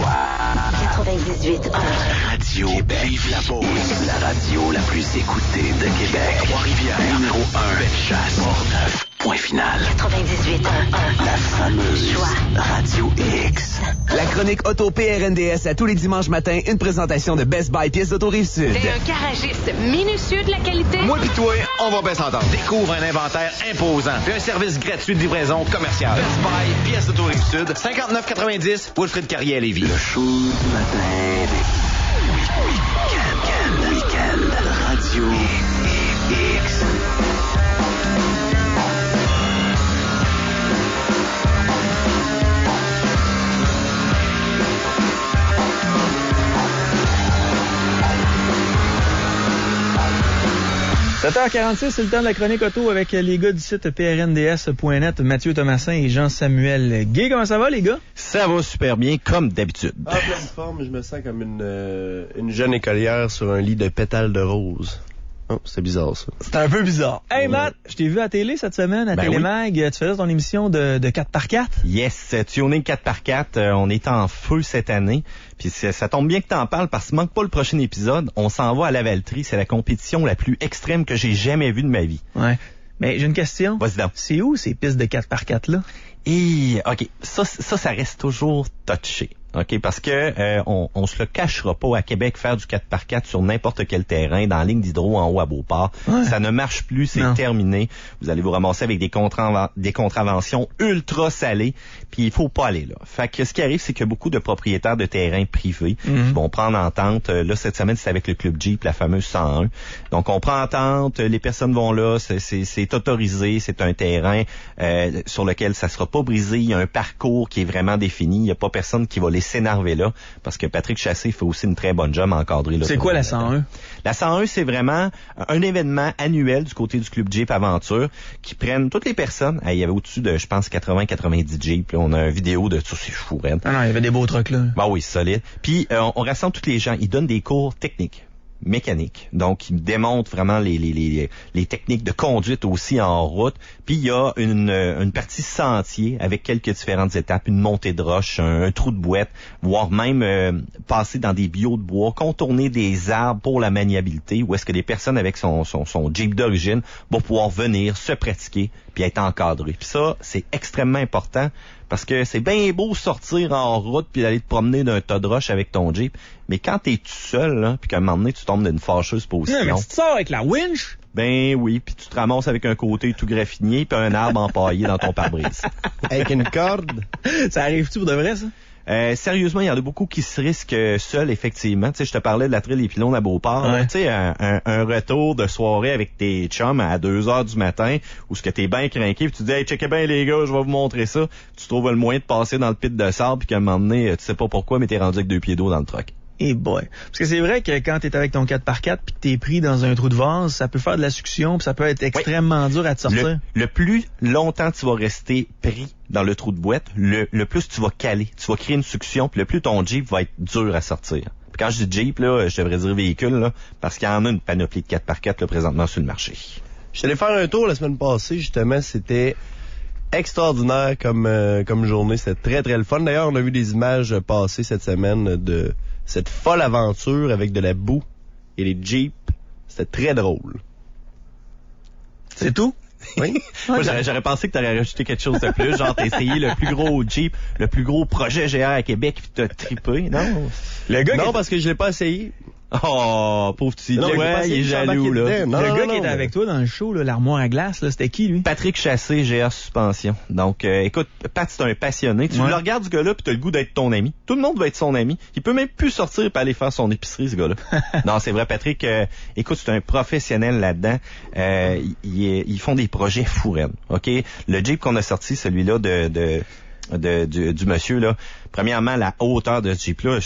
98.1 Radio Vive-la-Beauce, la radio la plus écoutée de Québec. Trois-Rivières, numéro 1, Bellechasse, Portneuf, point final. 98.1 La fameuse Radio X. La chronique Auto PRNDS à tous les dimanches matins, une présentation de Best Buy pièces d'auto Rive-Sud. T'es un garagiste minutieux de la qualité. Moi pis toi, on va bien s'entendre. Découvre un inventaire imposant puis un service gratuit de livraison commerciale. Best Buy, pièces d'auto Rive-Sud, 59,90, Wilfrid Carrier à Lévis. Le show du matin, week-end, Radio X. 7h46, c'est le temps de la chronique auto avec les gars du site prnds.net, Mathieu Thomasin et Jean-Samuel Guay. Comment ça va, les gars? Ça va super bien, comme d'habitude. En pleine forme, je me sens comme une jeune écolière sur un lit de pétales de rose. Oh, c'est bizarre, ça. C'est un peu bizarre. Hey, Matt, je t'ai vu à télé cette semaine, à Télémag. Oui. Tu faisais ton émission de 4x4? Yes, tuning 4x4. On est en feu cette année. Puis ça tombe bien que t'en parles parce que manque pas le prochain épisode. On s'en va à la Valtrie. C'est la compétition la plus extrême que j'ai jamais vue de ma vie. Ouais. Mais j'ai une question. Vas-y donc. C'est où ces pistes de 4x4-là? Et, OK, ça reste toujours touché. OK, parce que on se le cachera pas à Québec, faire du 4x4 sur n'importe quel terrain, dans la ligne d'hydro en haut à Beauport. Ouais. Ça ne marche plus, c'est terminé. Vous allez vous ramasser avec des contraventions ultra salées, puis il faut pas aller là. Fait que ce qui arrive, c'est que beaucoup de propriétaires de terrains privés vont prendre entente. Là, cette semaine, c'est avec le Club Jeep, la fameuse 101. Donc, on prend entente, les personnes vont là, c'est autorisé, c'est un terrain sur lequel ça sera pas brisé. Il y a un parcours qui est vraiment défini. Il y a pas personne qui va les s'énerver là, parce que Patrick Chassé fait aussi une très bonne job à encadrer là. C'est quoi la 101? La 101, c'est vraiment un événement annuel du côté du Club Jeep Aventure qui prennent toutes les personnes. Il y avait au-dessus de, je pense, 80-90 Jeep. Là, on a une vidéo de tout, c'est fou, Red. Ah non, il y avait des beaux trucks là. Bah oui, solide. Puis on rassemble tous les gens. Ils donnent des cours techniques. Mécanique. Donc, il démontre vraiment les techniques de conduite aussi en route. Puis, il y a une partie sentier avec quelques différentes étapes, une montée de roche, un trou de boîte, voire même passer dans des bio de bois, contourner des arbres pour la maniabilité, où est-ce que les personnes avec son Jeep d'origine vont pouvoir venir se pratiquer puis être encadrées. Puis ça, c'est extrêmement important parce que c'est bien beau sortir en route puis d'aller te promener d'un tas de roches avec ton Jeep, mais quand t'es tout seul, là, puis qu'à un moment donné, tu tombes dans une fâcheuse position. Non, mais tu te sors avec la winch? Ben oui, puis tu te ramasses avec un côté tout graffiné puis un arbre empaillé dans ton pare-brise. Avec une corde? Ça arrive-tu pour de vrai, ça? Sérieusement, il y en a beaucoup qui se risquent seuls, effectivement. Tu sais, je te parlais de la trail des pylônes à Beauport. Ouais. Tu sais, un retour de soirée avec tes chums à 2h du matin, où ce que t'es bien craqué, puis tu dis, hey, checkez bien les gars, je vais vous montrer ça. Tu trouves le moyen de passer dans le pit de sable, puis qu'à un moment donné, tu sais pas pourquoi, mais t'es rendu avec 2 pieds d'eau dans le truck. Eh boy. Parce que c'est vrai que quand t'es avec ton 4x4 puis que t'es pris dans un trou de vase, ça peut faire de la succion puis ça peut être extrêmement dur à te sortir. Le plus longtemps tu vas rester pris dans le trou de boîte, le plus tu vas caler. Tu vas créer une succion puis le plus ton Jeep va être dur à sortir. Puis quand je dis Jeep, là, je devrais dire véhicule, là, parce qu'il y en a une panoplie de 4x4 là, présentement sur le marché. Je suis allé faire un tour la semaine passée, justement, c'était extraordinaire comme journée. C'était très, très le fun. D'ailleurs, on a vu des images passer cette semaine de cette folle aventure avec de la boue et les Jeeps. C'était très drôle. C'est tout? Oui. Moi, j'aurais pensé que t'aurais rajouté quelque chose de plus. Genre, t'as essayé le plus gros Jeep, le plus gros projet GR à Québec, puis t'as trippé, non? Non, parce que je l'ai pas essayé. Oh, pauvre petit. Non, ouais, il est jaloux, là. Le gars qui était avec toi dans le show, là, l'armoire à glace, là, c'était qui, lui? Patrick Chassé, GR Suspension. Donc, écoute, Pat, c'est un passionné. Tu le regardes, ce gars-là, puis t'as le goût d'être ton ami. Tout le monde va être son ami. Il peut même plus sortir pour aller faire son épicerie, ce gars-là. Non, c'est vrai, Patrick, écoute, c'est un professionnel là-dedans. Ils font des projets fous, OK? Le Jeep qu'on a sorti, celui-là du monsieur, là. Premièrement, la hauteur de ce Jeep-là.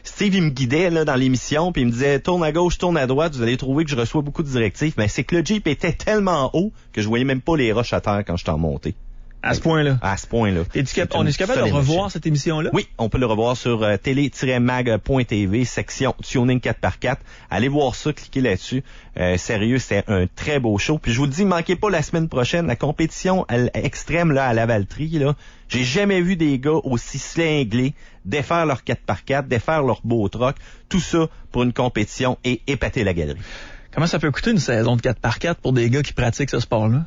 Steve, il me guidait là dans l'émission, puis il me disait, tourne à gauche, tourne à droite, vous allez trouver que je reçois beaucoup de directives. Mais c'est que le Jeep était tellement haut que je voyais même pas les roches à terre quand je t'en montais. À ce point-là. À ce point-là. On est capable de revoir cette émission-là? Oui, on peut le revoir sur télé-mag.tv, section Tuning 4x4. Allez voir ça, cliquez là-dessus. Sérieux, c'est un très beau show. Puis je vous le dis, manquez pas la semaine prochaine, la compétition extrême là à Lavaltrie, là. J'ai jamais vu des gars aussi slinglés défaire leur 4x4, défaire leur beau truck, tout ça pour une compétition et épater la galerie. Comment ça peut coûter une saison de 4x4 pour des gars qui pratiquent ce sport-là?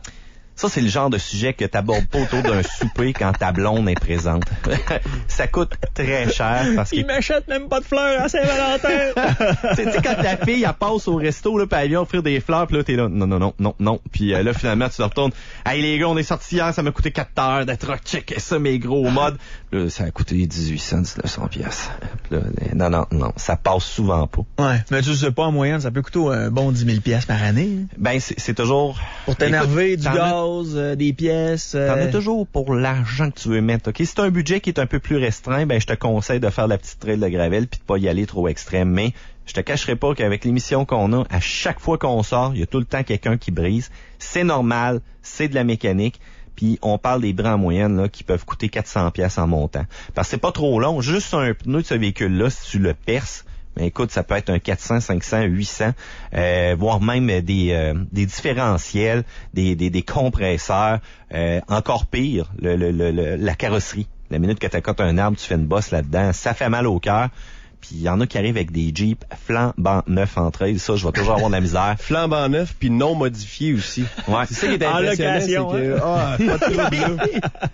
Ça, c'est le genre de sujet que t'abordes pas autour d'un souper quand ta blonde est présente. Ça coûte très cher parce que... Ils m'achètent même pas de fleurs à Saint-Valentin! Tu sais, quand ta fille, elle passe au resto, là, pis elle vient offrir des fleurs, pis là, t'es là, non. Puis là, finalement, tu te retournes. Hey, les gars, on est sortis hier, ça m'a coûté 4 heures d'être rock, check ça, mes gros modes. Là, ça a coûté 18 cents, 900 pièces. Là, non, ça passe souvent pas. Ouais, mais tu sais pas, en moyenne, ça peut coûter un bon 10 000 pièces par année. Ben, c'est toujours... Pour t'énerver, du gaz. Des pièces. T'en as toujours pour l'argent que tu veux mettre, OK? Si t'as un budget qui est un peu plus restreint, ben je te conseille de faire la petite trail de gravel puis de pas y aller trop extrême. Mais je te cacherai pas qu'avec l'émission qu'on a, à chaque fois qu'on sort, il y a tout le temps quelqu'un qui brise. C'est normal, c'est de la mécanique. Puis on parle des bras en moyenne là, qui peuvent coûter 400 pièces en montant. Parce que c'est pas trop long. Juste un pneu de ce véhicule-là, si tu le perces, mais écoute, ça peut être un 400, 500, 800, voire même des différentiels, des compresseurs. Encore pire, la carrosserie. La minute que tu accotes un arbre, tu fais une bosse là-dedans, ça fait mal au cœur. Puis il y en a qui arrivent avec des Jeeps flambant neufs en trail. Ça, je vais toujours avoir de la misère. Flambant neuf, puis non modifié aussi. Ouais. C'est ça qui est impressionnant, c'est que... pas de trouble,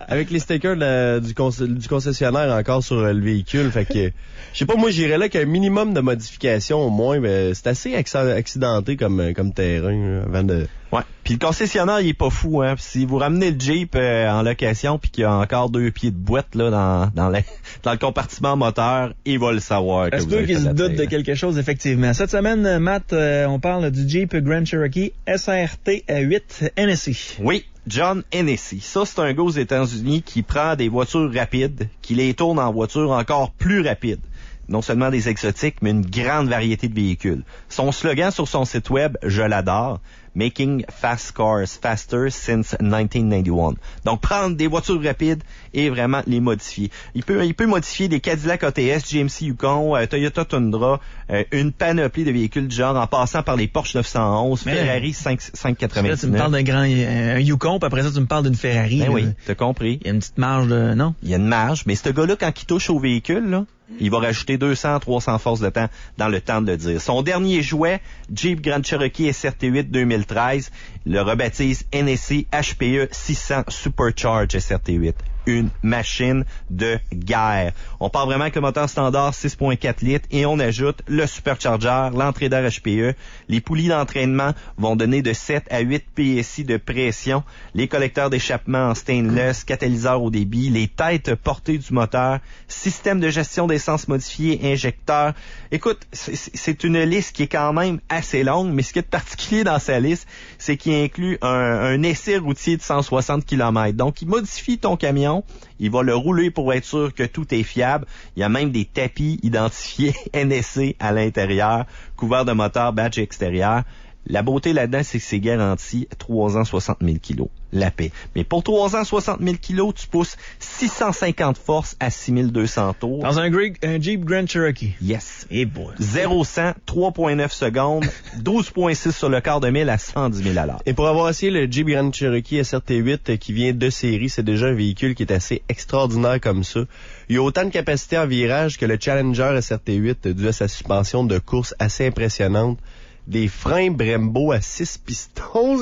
avec les stickers du concessionnaire encore sur le véhicule. Fait que, je sais pas, moi, j'irais là qu'un minimum de modification au moins. Ben, c'est assez accidenté comme terrain là, avant de... Ouais. Puis le concessionnaire, il est pas fou, hein. Si vous ramenez le Jeep en location puis qu'il y a encore 2 pieds de boîte là dans le compartiment moteur, il va le savoir. Est-ce qu'il se doute de quelque chose, effectivement. Cette semaine, Matt, on parle du Jeep Grand Cherokee SRT 8 NSI. Oui, John Hennessy. Ça, c'est un gars aux États-Unis qui prend des voitures rapides, qui les tourne en voitures encore plus rapides. Non seulement des exotiques, mais une grande variété de véhicules. Son slogan sur son site web, je l'adore, Making Fast Cars Faster Since 1991. Donc, prendre des voitures rapides et vraiment les modifier. Il peut modifier des Cadillac ATS, GMC Yukon, Toyota Tundra, une panoplie de véhicules du genre, en passant par les Porsche 911, mais Ferrari 599. Là, tu me parles d'un grand Yukon, puis après ça, tu me parles d'une Ferrari. Ben oui, t'as compris. Il y a une petite marge de... Non? Il y a une marge, mais ce gars-là, quand il touche au véhicule, là, il va rajouter 200, 300 forces de temps dans le temps de le dire. Son dernier jouet, Jeep Grand Cherokee SRT8 2013, le rebaptise NSI HPE 600 Supercharge SRT8. Une machine de guerre. On part vraiment avec le moteur standard 6.4 litres et on ajoute le supercharger, l'entrée d'air HPE. Les poulies d'entraînement vont donner de 7 à 8 PSI de pression. Les collecteurs d'échappement en stainless, catalyseur au débit, les têtes portées du moteur, système de gestion d'essence modifié, injecteur. Écoute, c'est une liste qui est quand même assez longue, mais ce qui est particulier dans sa liste, c'est qu'il inclut un essai routier de 160 km. Donc, il modifie ton camion. Il va le rouler pour être sûr que tout est fiable. Il y a même des tapis identifiés NSC à l'intérieur, couverts de moteur, badge extérieur. La beauté là-dedans, c'est que c'est garanti 3 ans, 60 000 kilos. La paix. Mais pour 3 ans, 60 000 kilos, tu pousses 650 forces à 6200 tours. Dans un Jeep Grand Cherokee. Yes. Et boy. 0-100, 3.9 secondes, 12.6 sur le quart de mille à 110 000 à l'heure. Et pour avoir essayé le Jeep Grand Cherokee SRT8 qui vient de série, c'est déjà un véhicule qui est assez extraordinaire comme ça. Il y a autant de capacité en virage que le Challenger SRT8 dû à sa suspension de course assez impressionnante. Des freins Brembo à 6 pistons.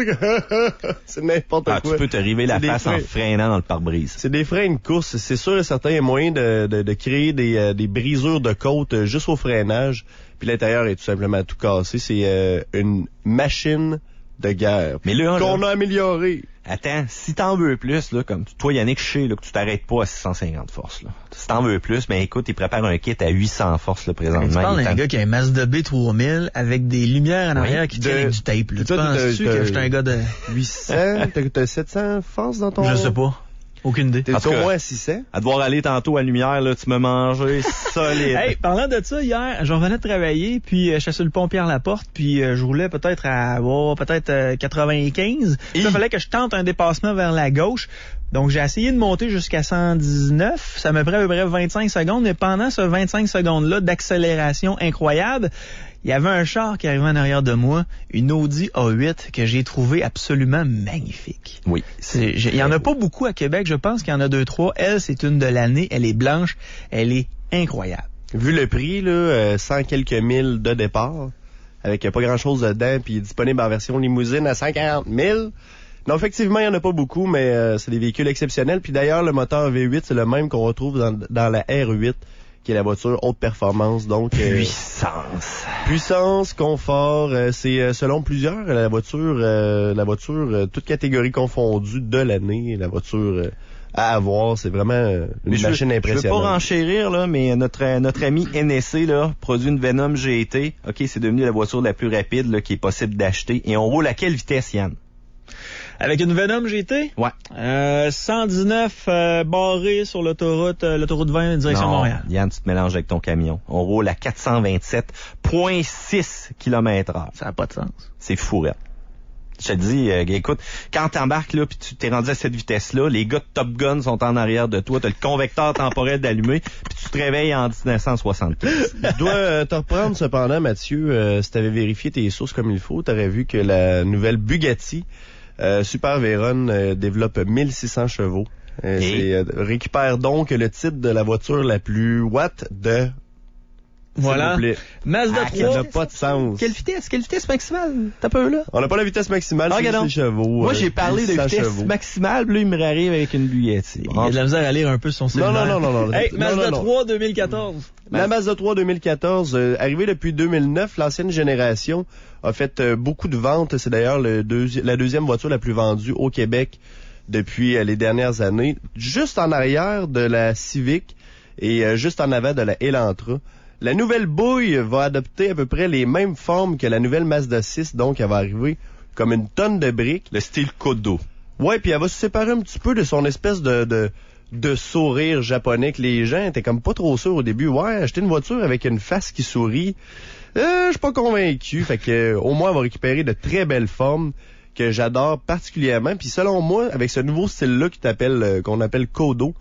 C'est n'importe quoi. Tu peux te river la face en freinant dans le pare-brise. C'est des freins de course. C'est sûr et certain, il y a moyen de créer des brisures de côte juste au freinage. Puis l'intérieur est tout simplement tout cassé. C'est une machine de guerre. Mais là, qu'on a amélioré. Attends, si t'en veux plus, là, comme toi, Yannick, je sais là, que tu t'arrêtes pas à 650 forces. Là. Si t'en veux plus, ben écoute, il prépare un kit à 800 forces là, présentement. Tu parles d'un gars qui a un Mazda B3000 avec des lumières en arrière qui tiennent avec du tape. Là. Tu penses-tu que j'étais un gars de... 800? T'as 700 forces dans ton... Je sais pas. Aucune idée. T'es En tout au cas, moins à 600. À devoir aller tantôt à lumière, là, tu m'as mangé solide. Hey, parlant de ça, hier, je revenais de travailler, puis je suis sur le pont Pierre-Laporte, puis je roulais peut-être à 95. Puis il fallait que je tente un dépassement vers la gauche. Donc, j'ai essayé de monter jusqu'à 119. Ça me prenait à peu près 25 secondes, mais pendant ce 25 secondes-là d'accélération incroyable, il y avait un char qui arrivait en arrière de moi, une Audi A8 que j'ai trouvé absolument magnifique. Oui. Il y en a pas beaucoup à Québec, je pense qu'il y en a 2-3. Elle, c'est une de l'année, elle est blanche, elle est incroyable. Vu le prix, là, 100 quelques mille de départ, avec pas grand-chose dedans, puis disponible en version limousine à 140 000. Non, effectivement, il n'y en a pas beaucoup, mais c'est des véhicules exceptionnels. Puis d'ailleurs, le moteur V8, c'est le même qu'on retrouve dans la R8, qui est la voiture haute performance. Donc puissance, confort, c'est selon plusieurs la voiture toute catégorie confondue de l'année, la voiture à avoir, c'est vraiment une machine impressionnante. Je veux pas renchérir là, mais notre ami NSC là produit une Venom GT. OK, c'est devenu la voiture la plus rapide là qui est possible d'acheter et on roule à quelle vitesse, Yann? Avec une Venom GT? Ouais. 119 barré sur l'autoroute 20 direction non, Montréal. Yann, tu te mélanges avec ton camion. On roule à 427,6 km/h. Ça n'a pas de sens. C'est fou, là. Je te dis, écoute, quand t'embarques là, puis tu t'es rendu à cette vitesse-là, les gars de Top Gun sont en arrière de toi, t'as le convecteur temporel d'allumé, puis tu te réveilles en 1975. Je dois te reprendre cependant, Mathieu, si t'avais vérifié tes sources comme il faut, t'aurais vu que la nouvelle Bugatti Super Veyron développe 1600 chevaux. Récupère donc le titre de la voiture la plus watt de... Voilà. Mazda 3. Ça n'a pas de sens. Quelle vitesse maximale? T'as peu là? On n'a pas la vitesse maximale, c'est juste les chevaux. Moi, j'ai parlé de vitesse maximale, puis là, il me arrive avec une Bugatti. Il y a de la misère à lire un peu son cellulaire. Non. Hey, Mazda 3 2014. La Mazda 3 2014, arrivée depuis 2009, l'ancienne génération a fait beaucoup de ventes. C'est d'ailleurs la deuxième voiture la plus vendue au Québec depuis les dernières années. Juste en arrière de la Civic et juste en avant de la Elantra. La nouvelle bouille va adopter à peu près les mêmes formes que la nouvelle Mazda 6, donc elle va arriver comme une tonne de briques. Le style Kodo. Ouais, puis elle va se séparer un petit peu de son espèce de sourire japonais que les gens étaient comme pas trop sûrs au début. Ouais, acheter une voiture avec une face qui sourit, je suis pas convaincu. Fait que au moins, elle va récupérer de très belles formes que j'adore particulièrement. Puis selon moi, avec ce nouveau style-là qu'on appelle Kodo,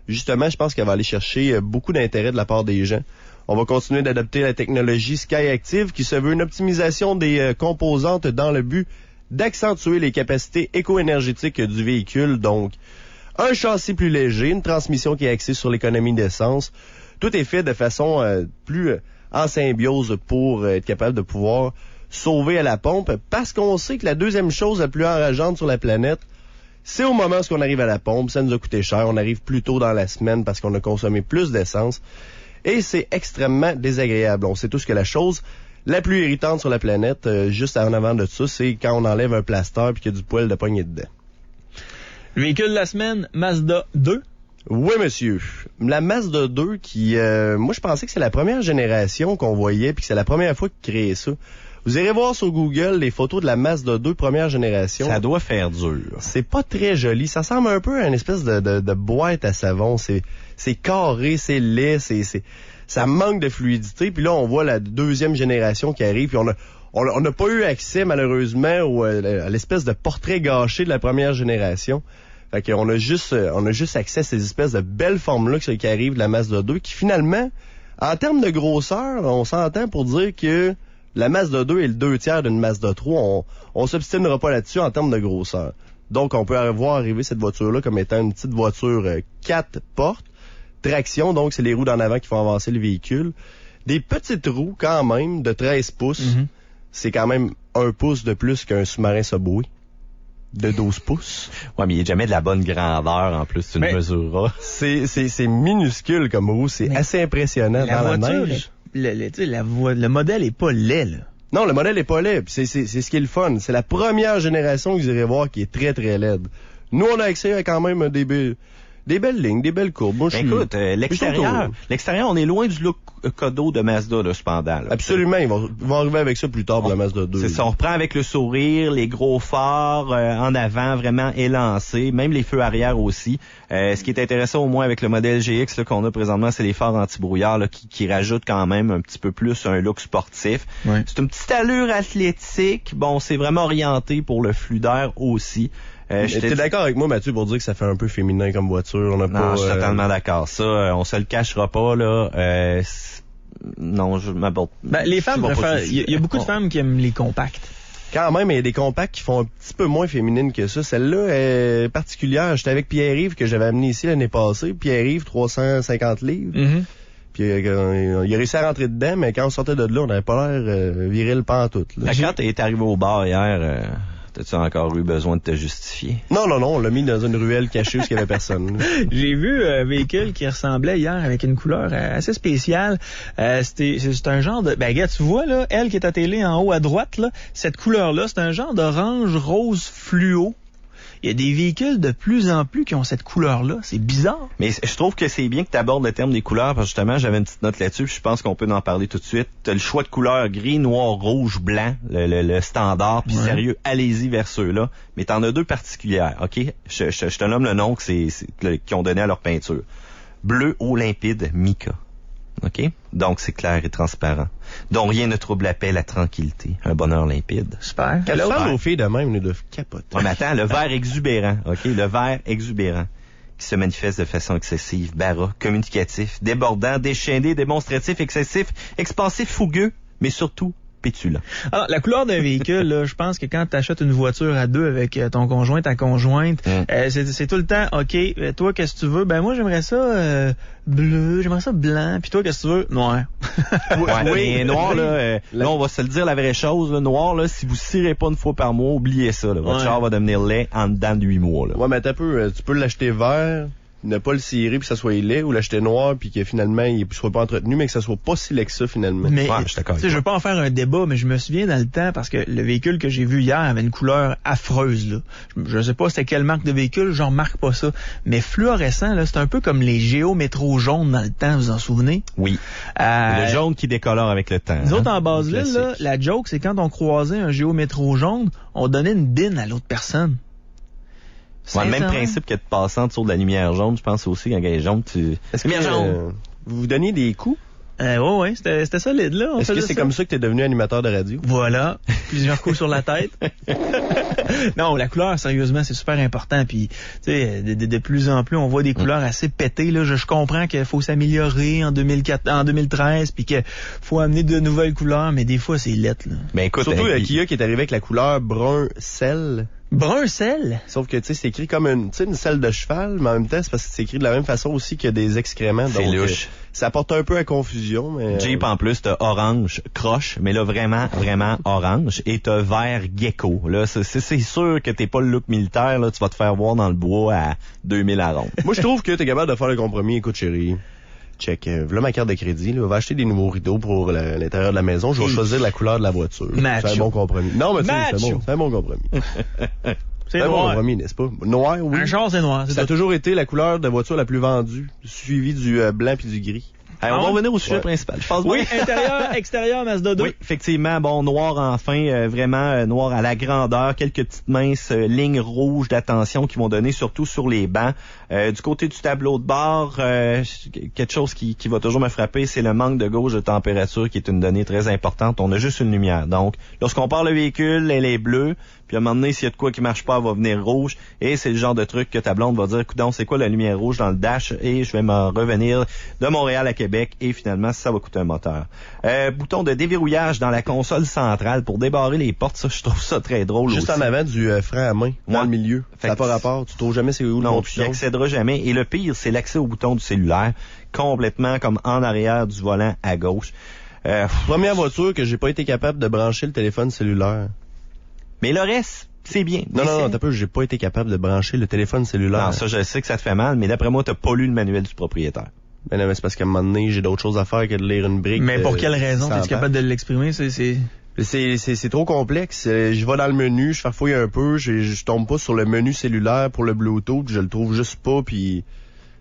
justement, je pense qu'elle va aller chercher beaucoup d'intérêt de la part des gens. On va continuer d'adopter la technologie SkyActiv qui se veut une optimisation des composantes dans le but d'accentuer les capacités éco-énergétiques du véhicule. Donc, un châssis plus léger, une transmission qui est axée sur l'économie d'essence. Tout est fait de façon plus en symbiose pour être capable de pouvoir sauver à la pompe parce qu'on sait que la deuxième chose la plus enrageante sur la planète, c'est au moment où on arrive à la pompe, ça nous a coûté cher, on arrive plus tôt dans la semaine parce qu'on a consommé plus d'essence. Et c'est extrêmement désagréable. On sait tous que la chose la plus irritante sur la planète, juste en avant de ça, c'est quand on enlève un plaster puis qu'il y a du poil de poignée dedans. Le véhicule de la semaine, Mazda 2. Oui, monsieur. La Mazda 2 qui... moi, je pensais que c'est la première génération qu'on voyait puis que c'est la première fois qu'ils créaient ça. Vous irez voir sur Google les photos de la Mazda 2 première génération. Ça doit faire dur. C'est pas très joli. Ça ressemble un peu à une espèce de boîte à savon. C'est carré, c'est laid, ça manque de fluidité. Puis là, on voit la deuxième génération qui arrive. Puis on n'a pas eu accès, malheureusement, à l'espèce de portrait gâché de la première génération. Fait qu'on a juste accès à ces espèces de belles formes-là qui arrivent de la Mazda 2, qui finalement, en termes de grosseur, on s'entend pour dire que la Mazda 2 est le 2/3 d'une Mazda 3. On s'obstinera pas là-dessus en termes de grosseur. Donc, on peut voir arriver cette voiture-là comme étant une petite voiture 4 portes, traction, donc c'est les roues d'en avant qui font avancer le véhicule. Des petites roues, quand même, de 13 pouces. Mm-hmm. C'est quand même 1 pouce de plus qu'un sous-marin Subway de 12 pouces. Ouais, mais il n'y a jamais de la bonne grandeur, en plus, tu ne mesureras. C'est minuscule comme roue, c'est assez impressionnant dans la neige. Le modèle est pas laid, là. Non, le modèle est pas laid. C'est ce qui est le fun. C'est la première génération que vous irez voir qui est très, très laide. Nous, on a accès à quand même Des belles lignes, des belles courbes. Moi, je suis... Écoute, l'extérieur, on est loin du look Kodo de Mazda, là, cependant. Là. Absolument, ils vont arriver avec ça plus tard pour la Mazda 2. C'est ça, on reprend avec le sourire, les gros phares en avant, vraiment élancés, même les feux arrière aussi. Ce qui est intéressant au moins avec le modèle GX là, qu'on a présentement, c'est les phares anti-brouillard là, qui rajoutent quand même un petit peu plus un look sportif. Ouais. C'est une petite allure athlétique. Bon, c'est vraiment orienté pour le flux d'air aussi. T'es d'accord avec moi, Mathieu, pour dire que ça fait un peu féminin comme voiture? Non, je suis totalement d'accord. Ça, on se le cachera pas, là. Non, je m'aborde. Ben, les femmes préfèrent... Il y a beaucoup de femmes qui aiment les compacts. Quand même, il y a des compacts qui font un petit peu moins féminines que ça. Celle-là est particulière. J'étais avec Pierre-Yves que j'avais amené ici l'année passée. Pierre-Yves, 350 livres. Mm-hmm. Puis il a réussi à rentrer dedans, mais quand on sortait de là, on n'avait pas l'air viril pantoute. Là. Quand t'es arrivé au bar hier... T'as-tu encore eu besoin de te justifier? Non, on l'a mis dans une ruelle cachée où il n'y avait personne. J'ai vu un véhicule qui ressemblait hier avec une couleur assez spéciale. C'est un genre de... Ben, regarde, tu vois, là, elle qui est à télé en haut à droite, là, cette couleur-là, c'est un genre d'orange rose fluo. Il y a des véhicules de plus en plus qui ont cette couleur-là. C'est bizarre. Mais je trouve que c'est bien que tu abordes le terme des couleurs, parce que justement, j'avais une petite note là-dessus, puis je pense qu'on peut en parler tout de suite. Tu as le choix de couleurs gris, noir, rouge, blanc, le standard, puis sérieux, allez-y vers ceux-là. Mais t'en as deux particulières, OK? Je te nomme le nom qu'ils ont donné à leur peinture. Bleu eau limpide Mica. OK? Donc, c'est clair et transparent. dont rien ne trouble la paix, la tranquillité. Un bonheur limpide. Super. Qu'elle parle aux filles de même, ils doivent capoter. Ouais, mais attends, le vert exubérant, OK? Le vert exubérant, qui se manifeste de façon excessive, baroque, communicatif, débordant, déchaîné, démonstratif, excessif, expansif, fougueux, mais surtout pétulant. Alors, la couleur d'un véhicule, là, je pense que quand tu achètes une voiture à deux avec ton conjoint, ta conjointe, c'est tout le temps, OK, toi, qu'est-ce que tu veux? Ben, moi, j'aimerais ça bleu, j'aimerais ça blanc, puis toi, qu'est-ce que tu veux? Noir. Oui, mais noir, là, on va se le dire la vraie chose, là, noir, là, si vous cirez pas une fois par mois, oubliez ça, là, votre char va devenir laid en dedans de 8 mois, là. Ouais, mais tu peux l'acheter vert, ne pas le cirer puis que ça soit laid, ou l'acheter noir puis que finalement il soit pas entretenu, mais que ça soit pas si laid que ça finalement. Mais ouais, je veux pas en faire un débat, mais je me souviens dans le temps parce que le véhicule que j'ai vu hier avait une couleur affreuse là. Je sais pas c'était quelle marque de véhicule, j'en remarque pas ça, mais fluorescent là, c'est un peu comme les Géo Métro jaunes dans le temps, vous en souvenez? Oui. Le jaune qui décolore avec le temps. Nous autres en Basse-Ville là, la joke c'est quand on croisait un Géo Métro jaune, on donnait une bine à l'autre personne. Ouais, le même principe que de passer en dessous de la lumière jaune, je pense aussi, quand elle est jaune, Est-ce que vous vous donniez des coups? Ouais, c'était solide, là. Est-ce que c'est comme ça que t'es devenu animateur de radio? Voilà. Plusieurs coups sur la tête. Non, la couleur, sérieusement, c'est super important. Puis, tu sais, de plus en plus, on voit des couleurs assez pétées, là. Je comprends qu'il faut s'améliorer en 2013, puis qu'il faut amener de nouvelles couleurs, mais des fois, c'est lettre, là. Ben, écoute, surtout Kia qui est arrivé avec la couleur brun sel. Brun sel? Sauf que, tu sais, c'est écrit comme une selle de cheval, mais en même temps, c'est parce que c'est écrit de la même façon aussi que des excréments. C'est donc, louche. Ça porte un peu à confusion, mais... Jeep, en plus, t'as orange croche, mais là, vraiment, vraiment orange. Et t'as vert gecko. Là, c'est sûr que t'es pas le look militaire, là. Tu vas te faire voir dans le bois à 2000 à ronde. Moi, je trouve que t'es capable de faire le compromis. Écoute, chérie. Check. Là, ma carte de crédit, là, va acheter des nouveaux rideaux pour l'intérieur de la maison. Je vais choisir la couleur de la voiture. Macho. C'est un bon compromis. Non, mais c'est un bon compromis. C'est un bon noir. compromis, n'est-ce pas? Noir, oui. Un char, c'est noir. Ça a toujours été la couleur de voiture la plus vendue, suivie du blanc puis du gris. Alors, on va revenir au sujet principal. Je pense oui, intérieur, extérieur, Mazda 2. Oui, effectivement, bon, noir enfin, vraiment noir à la grandeur, quelques petites minces lignes rouges d'attention qui vont donner surtout sur les bancs. Du côté du tableau de bord, quelque chose qui va toujours me frapper, c'est le manque de gauge de température qui est une donnée très importante. On a juste une lumière. Donc, lorsqu'on part le véhicule, elle est bleue. Puis à un moment donné, s'il y a de quoi qui marche pas, elle va venir rouge. Et c'est le genre de truc que ta blonde va dire, écoute donc, c'est quoi la lumière rouge dans le dash? Et je vais m'en revenir de Montréal à Québec. Et finalement, ça va coûter un moteur. Bouton de déverrouillage dans la console centrale pour débarrer les portes. Ça, je trouve ça très drôle juste aussi. En avant du frein à main, dans le milieu. Ça n'a pas rapport. Tu trouves jamais c'est où le non, bon tu n'y accéderas jamais. Et le pire, c'est l'accès au bouton du cellulaire, complètement comme en arrière du volant à gauche. Première voiture que j'ai pas été capable de brancher le téléphone cellulaire. Mais le reste, c'est bien. Non, t'as peu, j'ai pas été capable de brancher le téléphone cellulaire. Non, ça, je sais que ça te fait mal, mais d'après moi, t'as pas lu le manuel du propriétaire. Ben non, mais c'est parce qu'à un moment donné, j'ai d'autres choses à faire que de lire une brique. Mais pour quelle raison? T'es-tu capable de l'exprimer? C'est trop complexe. Je vais dans le menu, je farfouille un peu, je tombe pas sur le menu cellulaire pour le Bluetooth, je le trouve juste pas, puis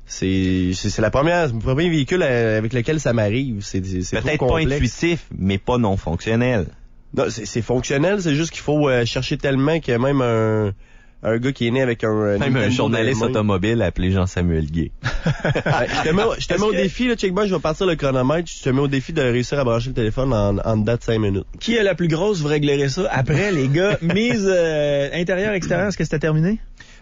c'est le premier véhicule avec lequel ça m'arrive. C'est peut-être trop pas complexe. intuitif, mais pas non fonctionnel. Non, c'est fonctionnel, c'est juste qu'il faut chercher tellement que même un gars qui est né avec un... Même un journaliste automobile appelé Jean-Samuel Guay. Je te mets au défi, là, check-moi, je vais partir le chronomètre, je te mets au défi de réussir à brancher le téléphone en dedans de 5 minutes. Qui est la plus grosse? Vous réglerez ça après, les gars. Mise intérieur-extérieur, est-ce que c'était terminé?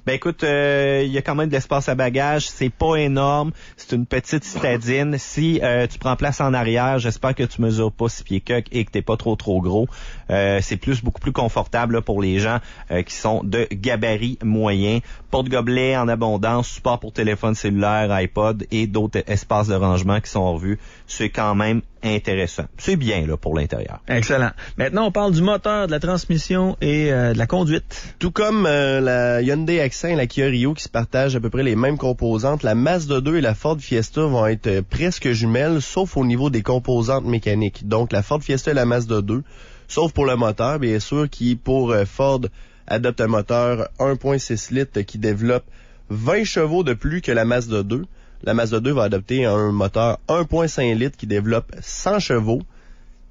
Ben écoute, il y a quand même de l'espace à bagages, c'est pas énorme, c'est une petite citadine. Si tu prends place en arrière, j'espère que tu mesures pas 6 pieds coq et que t'es pas trop gros. C'est beaucoup plus confortable là, pour les gens qui sont de gabarit moyen. Porte-gobelet en abondance, support pour téléphone cellulaire, iPod et d'autres espaces de rangement qui sont revus. C'est quand même intéressant. C'est bien là pour l'intérieur. Excellent. Maintenant, on parle du moteur, de la transmission et de la conduite. Tout comme la Hyundai Accent et la Kia Rio qui se partagent à peu près les mêmes composantes, la Mazda 2 et la Ford Fiesta vont être presque jumelles, sauf au niveau des composantes mécaniques. Donc la Ford Fiesta et la Mazda 2, sauf pour le moteur, bien sûr, qui pour Ford adopte un moteur 1.6 litres qui développe 20 chevaux de plus que la Mazda 2. La Mazda 2 va adopter un moteur 1.5 litres qui développe 100 chevaux,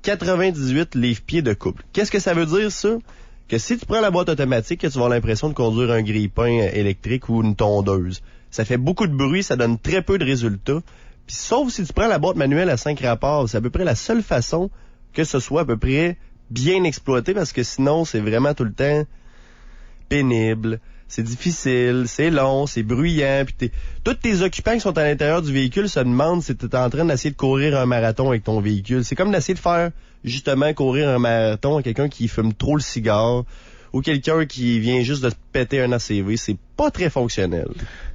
98 livres-pieds de couple. Qu'est-ce que ça veut dire, ça? Que si tu prends la boîte automatique, que tu vas avoir l'impression de conduire un grille-pain électrique ou une tondeuse. Ça fait beaucoup de bruit, ça donne très peu de résultats. Puis sauf si tu prends la boîte manuelle à 5 rapports, c'est à peu près la seule façon que ce soit à peu près bien exploité, parce que sinon, c'est vraiment tout le temps pénible. C'est difficile, c'est long, c'est bruyant. Puis tous tes occupants qui sont à l'intérieur du véhicule se demandent si tu es en train d'essayer de courir un marathon avec ton véhicule. C'est comme d'essayer de faire, justement, courir un marathon à quelqu'un qui fume trop le cigare ou quelqu'un qui vient juste de se péter un ACV. C'est pas très fonctionnel.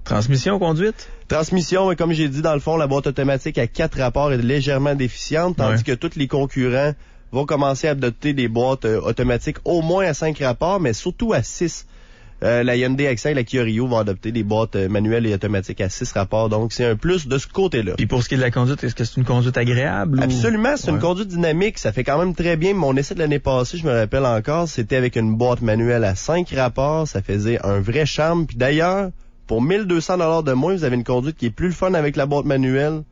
Transmission, conduite? Transmission, comme j'ai dit, dans le fond, la boîte automatique à 4 rapports est légèrement déficiente, tandis que tous les concurrents vont commencer à adopter des boîtes automatiques au moins à 5 rapports, mais surtout à 6. La Hyundai Accent et la Kia Rio vont adopter des boîtes manuelles et automatiques à 6 rapports, donc c'est un plus de ce côté-là. Puis pour ce qui est de la conduite, est-ce que c'est une conduite agréable? Absolument, c'est une conduite dynamique, ça fait quand même très bien. Mon essai de l'année passée, je me rappelle encore, c'était avec une boîte manuelle à 5 rapports, ça faisait un vrai charme. Puis d'ailleurs, pour 1200$ de moins, vous avez une conduite qui est plus le fun avec la boîte manuelle.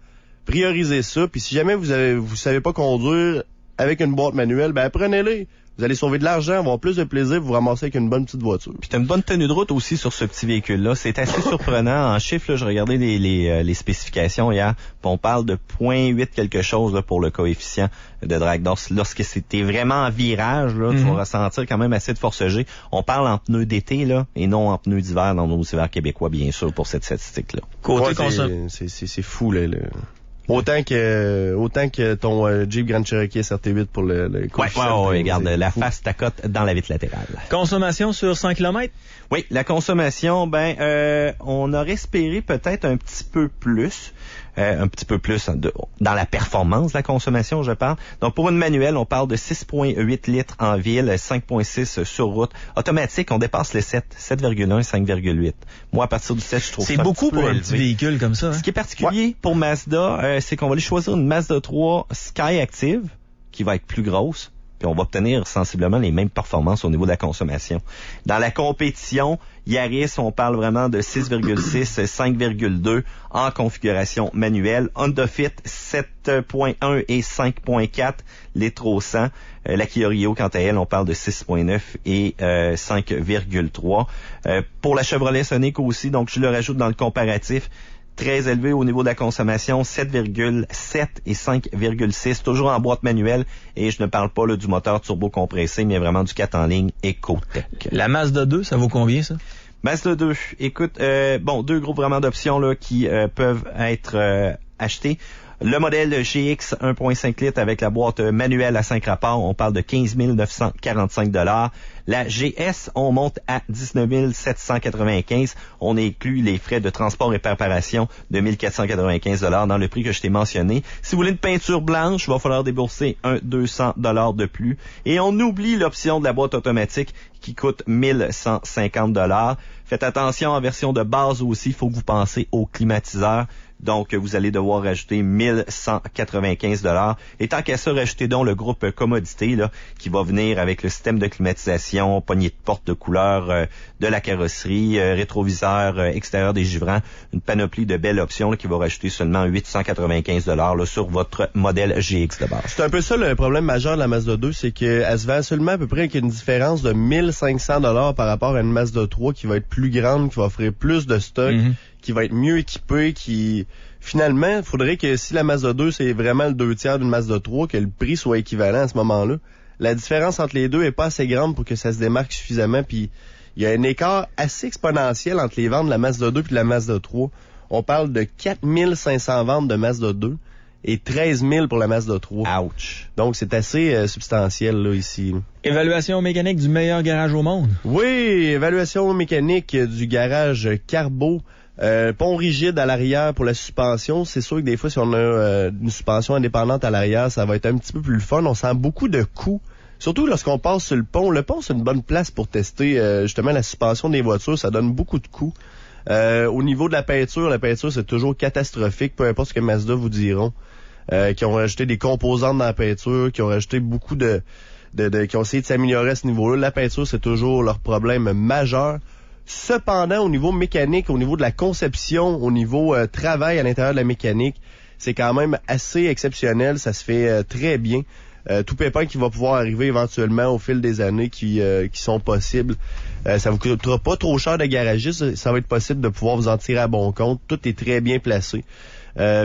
Priorisez ça, puis si jamais vous savez pas conduire avec une boîte manuelle, ben prenez-les. Vous allez sauver de l'argent, avoir plus de plaisir, vous ramasser avec une bonne petite voiture. Puis t'as une bonne tenue de route aussi sur ce petit véhicule-là. C'est assez surprenant. En chiffres, là, je regardais les spécifications hier. Puis on parle de 0.8 quelque chose là, pour le coefficient de drag. Donc, lorsque c'était vraiment en virage, là, tu vas ressentir quand même assez de force G. On parle en pneus d'été là, et non en pneus d'hiver dans nos hivers québécois, bien sûr, pour cette statistique-là. Côté c'est fou, là. Autant que ton Jeep Grand Cherokee SRT8 pour le coefficient. Ouais, regarde, la face tacote dans la vitre latérale. Consommation sur 100 km? Oui, la consommation, on aurait espéré peut-être un petit peu plus dans la performance de la consommation, je parle. Donc, pour une manuelle, on parle de 6,8 litres en ville, 5,6 sur route. Automatique, on dépasse les 7,1, 5,8. Moi, à partir du 7, je trouve ça c'est beaucoup pour un petit véhicule comme ça. Hein? Ce qui est particulier pour Mazda, c'est qu'on va aller choisir une Mazda 3 Sky Active, qui va être plus grosse, puis on va obtenir sensiblement les mêmes performances au niveau de la consommation. Dans la compétition, Yaris, on parle vraiment de 6,6, 5,2 en configuration manuelle. Honda Fit, 7,1 et 5,4 litres au 100. La Kia Rio, quant à elle, on parle de 6,9 et 5,3. Pour la Chevrolet Sonic aussi, donc je le rajoute dans le comparatif, très élevé au niveau de la consommation, 7,7 et 5,6, toujours en boîte manuelle, et je ne parle pas là, du moteur turbo compressé, mais vraiment du 4 en ligne EcoTech. La Mazda 2, ça vaut combien ça? Mazda 2, écoute, deux groupes vraiment d'options là qui peuvent être achetées. Le modèle GX 1.5 litres avec la boîte manuelle à 5 rapports, on parle de 15 945 $. La GS, on monte à 19 795. On inclut les frais de transport et préparation de 1 495 $ dans le prix que je t'ai mentionné. Si vous voulez une peinture blanche, il va falloir débourser 200 $ de plus. Et on oublie l'option de la boîte automatique qui coûte 1 150 $. Faites attention, en version de base aussi, il faut que vous pensez au climatiseur. Donc, vous allez devoir rajouter 1195 $. Et tant qu'à ça, rajoutez donc le groupe commodité, là, qui va venir avec le système de climatisation, poignée de porte de couleur de la carrosserie, rétroviseur extérieur dégivrant, une panoplie de belles options là, qui va rajouter seulement 895 $ là, sur votre modèle GX de base. C'est un peu ça le problème majeur de la Mazda 2, c'est qu'elle se vend seulement à peu près avec une différence de 1500 $ par rapport à une Mazda 3 qui va être plus grande, qui va offrir plus de stock, qui va être mieux équipée, qui... Finalement, il faudrait que si la Mazda 2, c'est vraiment le 2/3 d'une Mazda 3, que le prix soit équivalent à ce moment-là. La différence entre les deux est pas assez grande pour que ça se démarque suffisamment, puis il y a un écart assez exponentiel entre les ventes de la Mazda 2 et de la Mazda 3. On parle de 4500 ventes de Mazda 2 et 13 000 pour la Mazda 3. Ouch! Donc, c'est assez substantiel, là, ici. Évaluation mécanique du meilleur garage au monde. Oui, évaluation mécanique du garage Carbo. Pont rigide à l'arrière pour la suspension. C'est sûr que des fois, si on a une suspension indépendante à l'arrière, ça va être un petit peu plus le fun. On sent beaucoup de coups. Surtout lorsqu'on passe sur le pont. Le pont, c'est une bonne place pour tester justement la suspension des voitures. Ça donne beaucoup de coups. Au niveau de la peinture, c'est toujours catastrophique, peu importe ce que Mazda vous diront. Qui ont rajouté des composantes dans la peinture, qui ont rajouté beaucoup qui ont essayé de s'améliorer à ce niveau-là. La peinture, c'est toujours leur problème majeur. Cependant, au niveau mécanique, au niveau de la conception, au niveau travail à l'intérieur de la mécanique, c'est quand même assez exceptionnel. Ça se fait très bien. Tout pépin qui va pouvoir arriver éventuellement au fil des années qui sont possibles. Ça vous coûtera pas trop cher de garagiste. Ça va être possible de pouvoir vous en tirer à bon compte. Tout est très bien placé.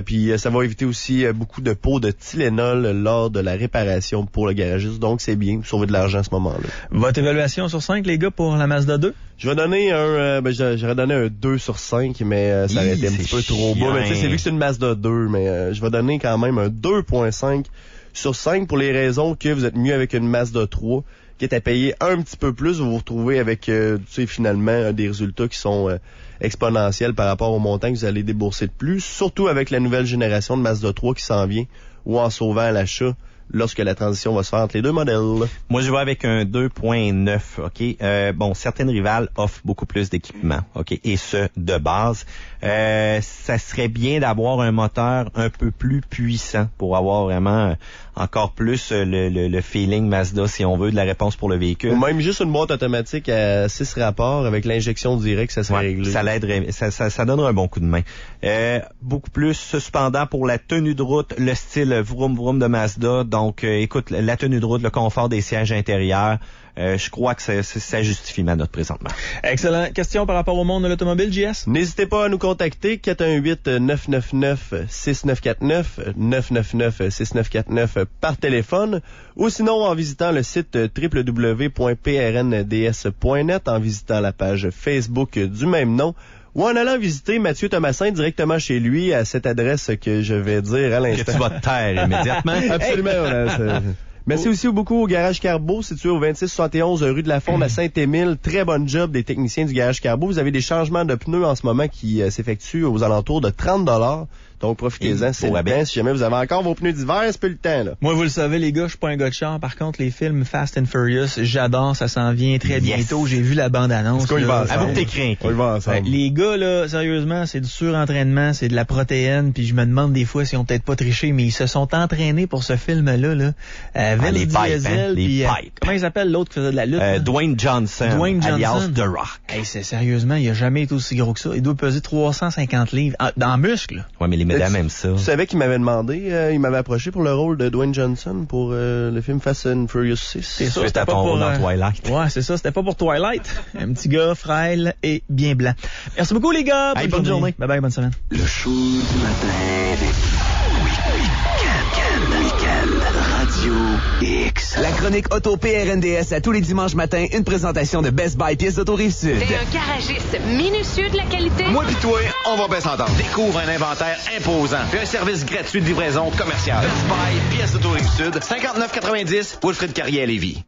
Puis ça va éviter aussi beaucoup de pots de Tylenol lors de la réparation pour le garagiste. Donc c'est bien, sauver de l'argent à ce moment-là. Votre évaluation sur 5, les gars, pour la Mazda 2? Je vais donner j'aurais donné un 2 sur 5, mais ça aurait été un petit peu trop bas. Mais tu sais, c'est vu que c'est une Mazda 2, mais je vais donner quand même un 2.5 sur 5 pour les raisons que vous êtes mieux avec une Mazda 3, qui est à payer un petit peu plus, vous vous retrouvez avec finalement des résultats qui sont exponentiels par rapport au montant que vous allez débourser de plus, surtout avec la nouvelle génération de Mazda 3 qui s'en vient, ou en sauvant à l'achat lorsque la transition va se faire entre les deux modèles. Moi, je vais avec un 2.9, OK? Certaines rivales offrent beaucoup plus d'équipement, OK? Et ce, de base. Ça serait bien d'avoir un moteur un peu plus puissant pour avoir vraiment encore plus le feeling Mazda, si on veut, de la réponse pour le véhicule. Ou même juste une boîte automatique à 6 rapports avec l'injection directe, ça serait réglé. Ça l'aiderait, ça donnerait un bon coup de main. Beaucoup plus cependant pour la tenue de route, le style vroom vroom de Mazda. Donc, écoute, la tenue de route, le confort des sièges intérieurs, je crois que ça justifie ma note présentement. Excellent. Question par rapport au monde de l'automobile, JS? N'hésitez pas à nous contacter, 418-999-6949, 999-6949 par téléphone, ou sinon en visitant le site www.prnds.net, en visitant la page Facebook du même nom, ou en allant visiter Mathieu Thomasin directement chez lui à cette adresse que je vais dire à l'instant. Que tu vas te taire immédiatement. Absolument. Merci aussi beaucoup au Garage Carbo, situé au 2671 rue de la Fonde à Saint-Émile. Très bonne job des techniciens du Garage Carbo. Vous avez des changements de pneus en ce moment qui s'effectuent aux alentours de 30 $. Donc, profitez-en, c'est bien. Si jamais vous avez encore vos pneus d'hiver, c'est plus le temps, là. Moi, vous le savez, les gars, je suis pas un gars de char. Par contre, les films Fast and Furious, j'adore, ça s'en vient très bientôt. J'ai vu la bande-annonce. Est-ce qu'on y va ensemble? Avoue que t'es craqué. On y va ensemble. Les gars, là, sérieusement, c'est du surentraînement, c'est de la protéine, puis je me demande des fois s'ils ont peut-être pas triché, mais ils se sont entraînés pour ce film-là, là. Les pipes, les pipes. Comment il s'appelle l'autre qui faisait de la lutte? Dwayne Johnson, alias The Rock. Hey, c'est sérieusement, il a jamais été aussi gros que ça. Il doit peser 350 livres. Dans muscle. Ouais, mais les mesdames aiment ça. Tu savais qu'il m'avait demandé, il m'avait approché pour le rôle de Dwayne Johnson pour le film Fast and Furious 6. C'est ça, c'était pas pour dans Twilight. Ouais, c'est ça, c'était pas pour Twilight. Un petit gars frêle et bien blanc. Merci beaucoup les gars. Bonne journée. Bye bye, bonne semaine. Le show du matin. Week-end. Radio X. La chronique Auto PRNDS à tous les dimanches matins, une présentation de Best Buy Pièces d'Auto Rive-Sud. T'es un garagiste minutieux de la qualité? Moi pis toi, on va bien s'entendre. Découvre un inventaire imposant puis un service gratuit de livraison commerciale. Best Buy Pièces d'Auto Rive-Sud, 5990 Wilfrid Carrier à Lévis.